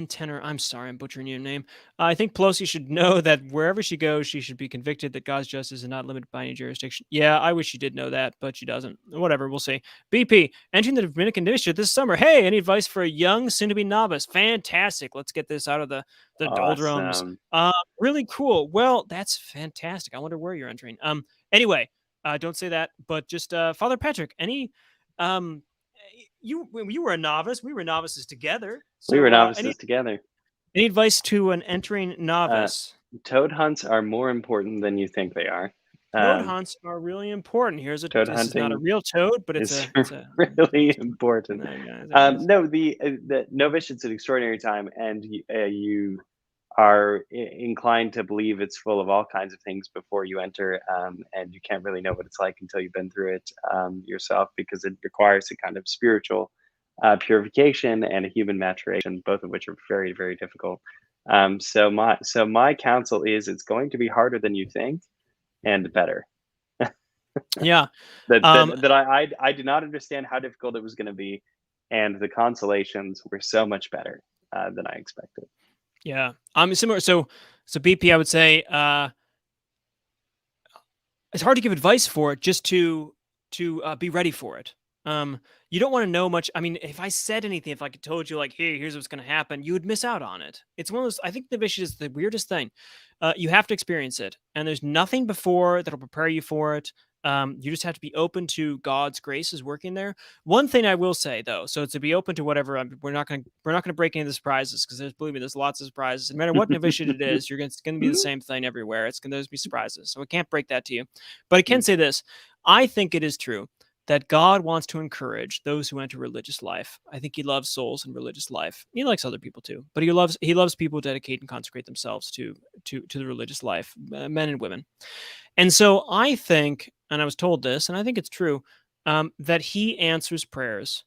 tenor. I'm sorry, I'm butchering your name. I think Pelosi should know that wherever she goes, she should be convicted that God's justice is not limited by any jurisdiction. Yeah, I wish she did know that, but she doesn't. Whatever, we'll see. BP, entering the Dominican district this summer. Hey, any advice for a young, soon-to-be novice? Fantastic. Let's get this out of the doldrums. Awesome. Really cool. Well, that's fantastic. I wonder where you're entering. Anyway, don't say that, but just Father Patrick, any um you were a novice. We were novices together. We were So, novices together. any advice to an entering Uh, novice? Toad hunts are more important than you think they are. Toad Um, hunts are really important. Toad This is not a hunting real toad, but is it's a really important. there you go, there it is. No, the novitiate is an extraordinary time, and you are inclined to believe it's full of all kinds of things before you enter, and you can't really know what it's like until you've been through it yourself, because it requires a kind of spiritual purification and a human maturation, both of which are very, very difficult. So my counsel is it's going to be harder than you think and better. Yeah. That Um, that that I did not understand how difficult it was going to be, and the consolations were so much better than I expected. yeah. Similar. So BP, I would say, it's hard to give advice for it, just to be ready for it. You don't want to know much. I mean, if I said anything, if I could told you like, hey, here's what's going to happen, you would miss out on it. It's one of those. I think the vision is the weirdest thing. You have to experience it, and there's nothing before that'll prepare you for it. You just have to be open to God's graces working there. One thing I will say though, so to be open to whatever, we're not going to break any of the surprises, because believe me, there's lots of surprises. No matter what novitiate it is, it's going to be the same thing everywhere. It's going to be surprises, so I can't break that to you. But I can say this: I think it is true that God wants to encourage those who enter religious life. I think He loves souls in religious life. He likes other people too, but He loves people who dedicate and consecrate themselves to the religious life, men and women. And so I think, and I was told this, and I think it's true, that He answers prayers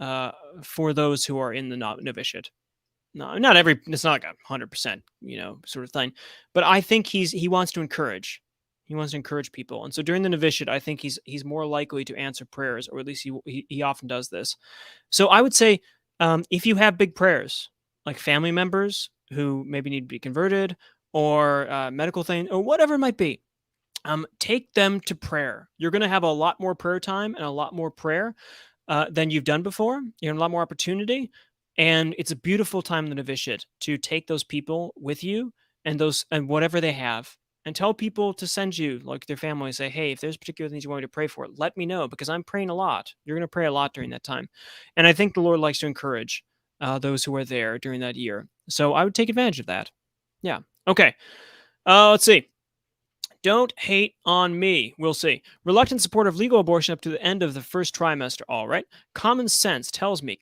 uh, for those who are in the novitiate. No, not every. It's not like 100%, sort of thing. But I think He wants to encourage. He wants to encourage people, and so during the novitiate, I think he's more likely to answer prayers, or at least he often does this. So I would say, if you have big prayers, like family members who maybe need to be converted, or medical thing, or whatever it might be, take them to prayer. You're going to have a lot more prayer time and a lot more prayer than you've done before. You're in a lot more opportunity, and it's a beautiful time in the novitiate to take those people with you, and whatever they have, and tell people to send you, like their family, say, hey, if there's particular things you want me to pray for, let me know, because I'm praying a lot. You're going to pray a lot during that time, and I think the Lord likes to encourage those who are there during that year. So I would take advantage of that. Yeah. Okay. Let's see. Don't hate on me. We'll see. Reluctant support of legal abortion up to the end of the first trimester. All right. Common sense tells me,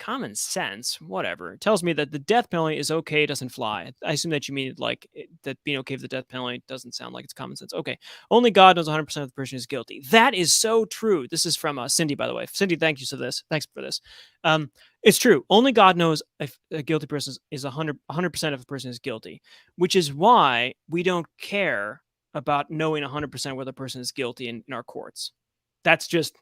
whatever, tells me that the death penalty is okay, doesn't fly. I assume that you mean like that being okay with the death penalty doesn't sound like it's common sense. Okay. Only God knows 100% of the person is guilty. That is so true. This is from Cindy, by the way. Cindy, thank you for this. Thanks for this. It's true. Only God knows if a guilty person is 100% of a person is guilty, which is why we don't care about knowing 100% whether a person is guilty in our courts. That's just,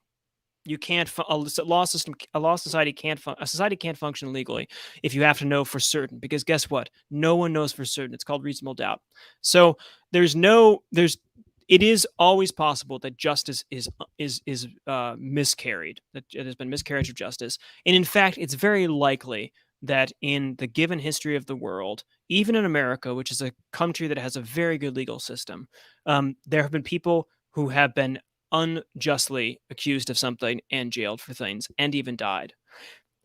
you can't, a law society can't function legally if you have to know for certain, because guess what? No one knows for certain. It's called reasonable doubt. So it is always possible that justice is miscarried, that there's been miscarriage of justice. And in fact, it's very likely that in the given history of the world, even in America, which is a country that has a very good legal system, there have been people who have been unjustly accused of something and jailed for things and even died.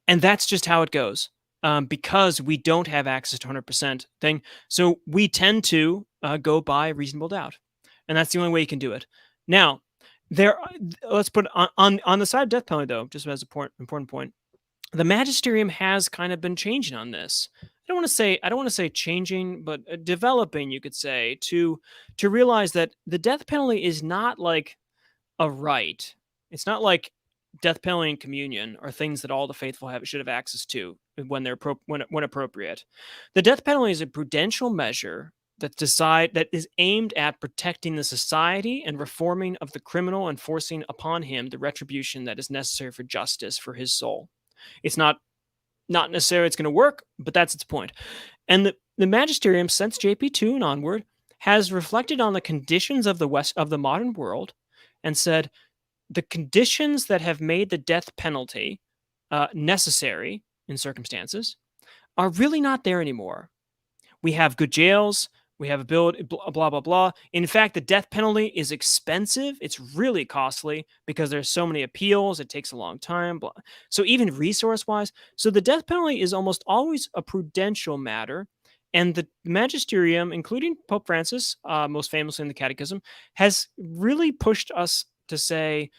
And that's just how it goes, because we don't have access to 100% thing. So we tend to go by reasonable doubt. And that's the only way you can do it. Now, let's put on the side of death penalty, though, just as an important point. The magisterium has kind of been changing on this. I don't want to say changing, but developing, you could say, to realize that the death penalty is not like a right. It's not like death penalty and communion are things that all the faithful should have access to when they're when appropriate. The death penalty is a prudential measure that is aimed at protecting the society and reforming of the criminal and forcing upon him the retribution that is necessary for justice for his soul. It's not necessarily it's going to work, but that's its point. And the magisterium since JP2 and onward has reflected on the conditions of the modern world and said the conditions that have made the death penalty necessary in circumstances are really not there anymore. We have good jails. We have a bill, blah, blah, blah. In fact, the death penalty is expensive. It's really costly because there's so many appeals. It takes a long time. Blah. So even resource-wise, so the death penalty is almost always a prudential matter. And the magisterium, including Pope Francis, most famously in the Catechism, has really pushed us to say,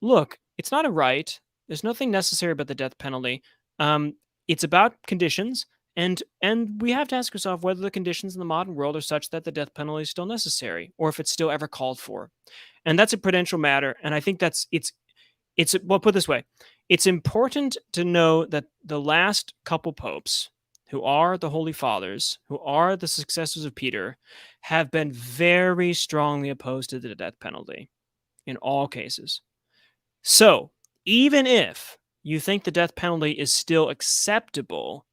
look, it's not a right. There's nothing necessary about the death penalty. It's about conditions. And we have to ask ourselves whether the conditions in the modern world are such that the death penalty is still necessary, or if it's still ever called for. And that's a prudential matter. And I think it's well, put this way, it's important to know that the last couple popes, who are the Holy Fathers, who are the successors of Peter, have been very strongly opposed to the death penalty in all cases. So even if you think the death penalty is still acceptable,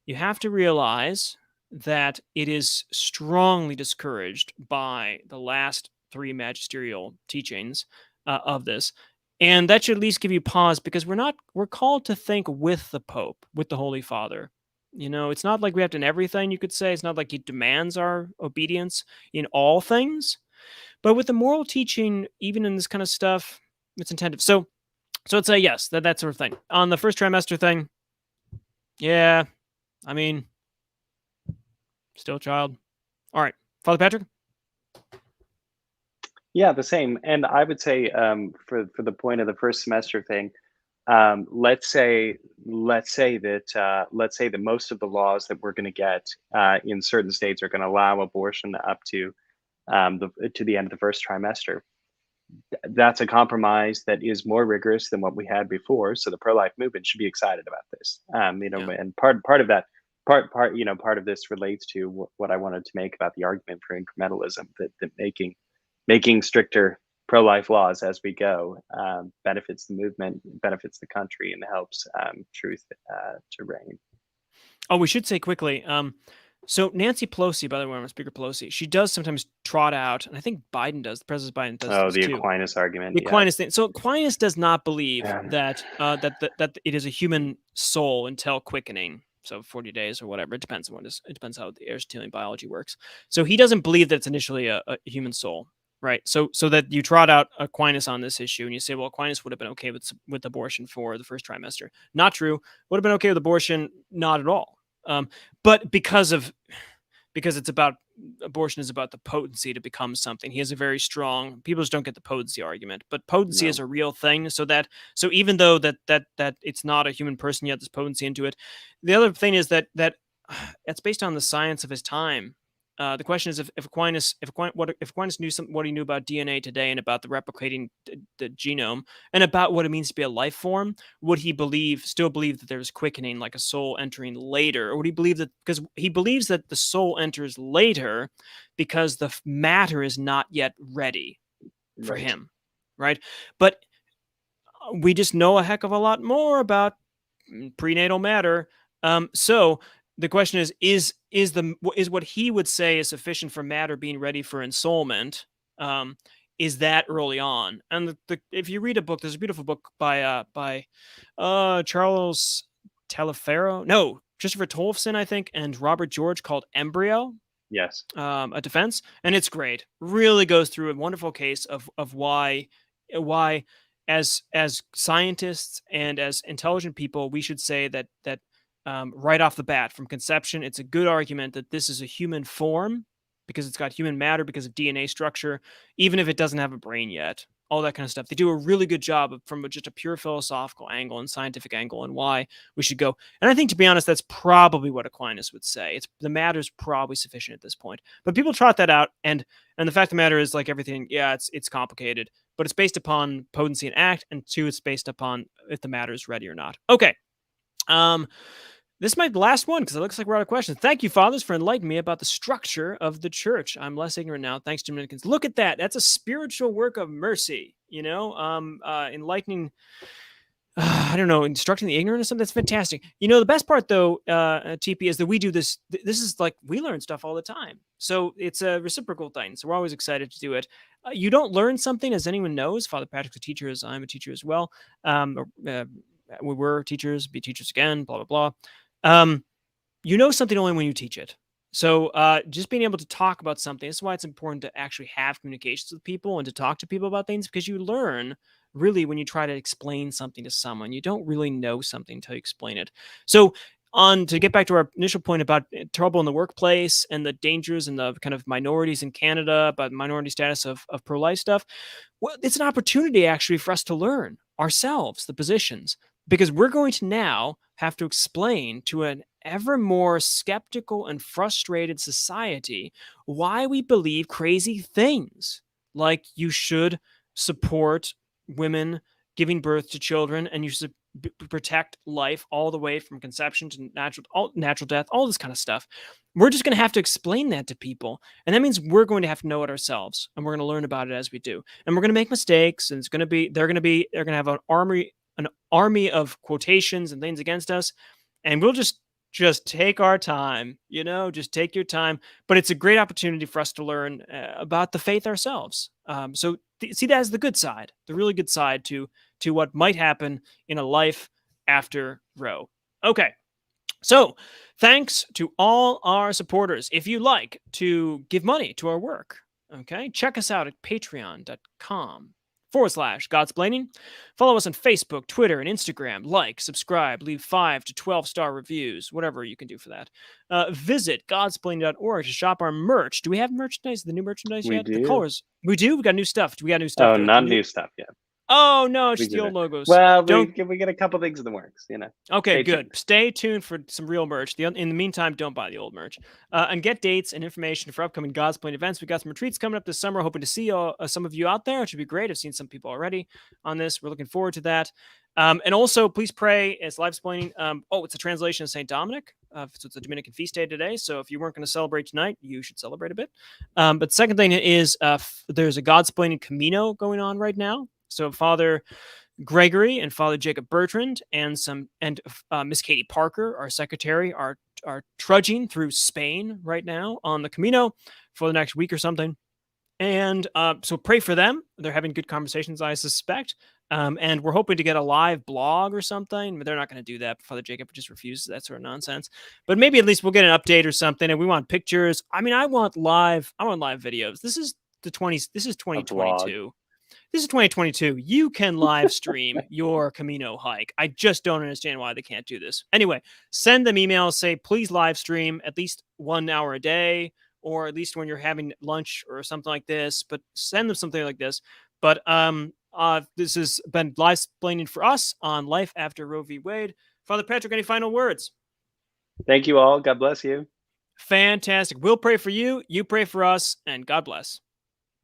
you have to realize that it is strongly discouraged by the last three magisterial teachings of this. And that should at least give you pause, because we're called to think with the Pope, with the Holy Father. It's not like we have to in everything, you could say. It's not like he demands our obedience in all things. But with the moral teaching, even in this kind of stuff, it's intended. So it's a yes, that sort of thing. On the first trimester thing, yeah, I mean, still a child. All right, Father Patrick? Yeah, the same. And I would say, for the point of the first semester thing, let's say that most of the laws that we're going to get in certain states are going to allow abortion up to the end of the first trimester. That's a compromise that is more rigorous than what we had before. So the pro-life movement should be excited about this. And part of that part of this relates to what I wanted to make about the argument for incrementalism, that making stricter pro-life laws as we go benefits the movement, benefits the country, and helps truth to reign. Oh, we should say quickly. So Nancy Pelosi, by the way, Speaker Pelosi, she does sometimes trot out, and I think Biden does. President Biden does Oh, this the too. Aquinas argument. The Aquinas thing. So Aquinas does not believe Yeah. that it is a human soul until quickening. So 40 days or whatever. It depends how the Aristotelian biology works. So he doesn't believe that it's initially a human soul, right? So that you trot out Aquinas on this issue, and you say, well, Aquinas would have been okay with abortion for the first trimester. Not true. Would have been okay with abortion, not at all. But because it's about abortion is about the potency to become something. He has a very strong. People just don't get the potency argument, but potency No. is a real thing. So even though that it's not a human person yet, there's potency into it. The other thing is that it's based on the science of his time. The question is if Aquinas knew what he knew about DNA today and about the replicating the genome and about what it means to be a life form, would he still believe that there's quickening, like a soul entering later, or would he believe that because he believes that the soul enters later because the matter is not yet ready for him, right? But we just know a heck of a lot more about prenatal matter. So the question is what he would say is sufficient for matter being ready for ensoulment? Is that early on? And if you read a book, there's a beautiful book by Charles Taliaferro, no, Christopher Tolfson, I think, and Robert George, called Embryo. Yes. A defense, and it's great. Really goes through a wonderful case of why as scientists and as intelligent people, we should say that right off the bat, from conception, it's a good argument that this is a human form because it's got human matter, because of DNA structure, even if it doesn't have a brain yet. All that kind of stuff. They do a really good job from just a pure philosophical angle and scientific angle, and why we should go. And I think, to be honest, that's probably what Aquinas would say. The matter is probably sufficient at this point. But people trot that out, and the fact of the matter is, like everything, yeah, it's complicated, but it's based upon potency and act, and two, it's based upon if the matter is ready or not. Okay. This might be the last one because it looks like we're out of questions. Thank you, fathers, for enlightening me about the structure of the church. I'm less ignorant now. Thanks, Dominicans. Look at that. That's a spiritual work of mercy, enlightening. I don't know, instructing the ignorant or something. That's fantastic. The best part though, TP, is that we do this. This is like we learn stuff all the time. So it's a reciprocal thing. So we're always excited to do it. You don't learn something, as anyone knows. Father Patrick's a teacher, as I'm a teacher as well. We were teachers, be teachers again, blah, blah, blah. You know something only when you teach it. So just being able to talk about something, this is why it's important to actually have communications with people and to talk to people about things, because you learn really when you try to explain something to someone. You don't really know something until you explain it. So to get back to our initial point about trouble in the workplace and the dangers and the kind of minorities in Canada, about minority status of pro-life stuff, well, it's an opportunity actually for us to learn ourselves the positions, because we're going to now have to explain to an ever more skeptical and frustrated society why we believe crazy things, like you should support women giving birth to children and you should protect life all the way from conception to natural death, all this kind of stuff. We're just going to have to explain that to people, and that means we're going to have to know it ourselves, and we're going to learn about it as we do, and we're going to make mistakes, and they're going to have an army of quotations and things against us, and we'll just take our time, just take your time. But it's a great opportunity for us to learn about the faith ourselves. So see that as the good side, the really good side to what might happen in a life after Roe. Okay. So thanks to all our supporters. If you like to give money to our work, okay, check us out at patreon.com/Godsplaining. Follow us on Facebook, Twitter, and Instagram. Like, subscribe, leave 5 to 12-star reviews, whatever you can do for that. Visit godsplaining.org to shop our merch. Do we have merchandise, the new merchandise We yet? do. The colors. We do? We got new stuff. Do we got new stuff? Oh, not new stuff yet. Oh, no, it's just the old logos. Well, we get a couple things in the works, Okay, good. Stay tuned for some real merch. In the meantime, don't buy the old merch. And get dates and information for upcoming Godsplaining events. We got some retreats coming up this summer. Hoping to see some of you out there. It should be great. I've seen some people already on this. We're looking forward to that. And also, please pray. It's Livesplaining. It's a translation of St. Dominic. So it's a Dominican feast day today. So if you weren't going to celebrate tonight, you should celebrate a bit. But second thing is there's a Godsplaining Camino going on right now. So Father Gregory and Father Jacob Bertrand and Miss Katie Parker, our secretary, are trudging through Spain right now on the Camino for the next week or something. And so pray for them. They're having good conversations, I suspect. And we're hoping to get a live blog or something, but they're not going to do that. Father Jacob just refuses that sort of nonsense. But maybe at least we'll get an update or something. And we want pictures. I mean, I want live videos. This is 2022. This is 2022. You can live stream your Camino hike. I just don't understand why they can't do this. Anyway, send them emails. Say, please live stream at least 1 hour a day, or at least when you're having lunch or something like this. But send them something like this. But this has been Livesplaining for us on Life After Roe v. Wade. Father Patrick, any final words? Thank you all. God bless you. Fantastic. We'll pray for you. You pray for us. And God bless.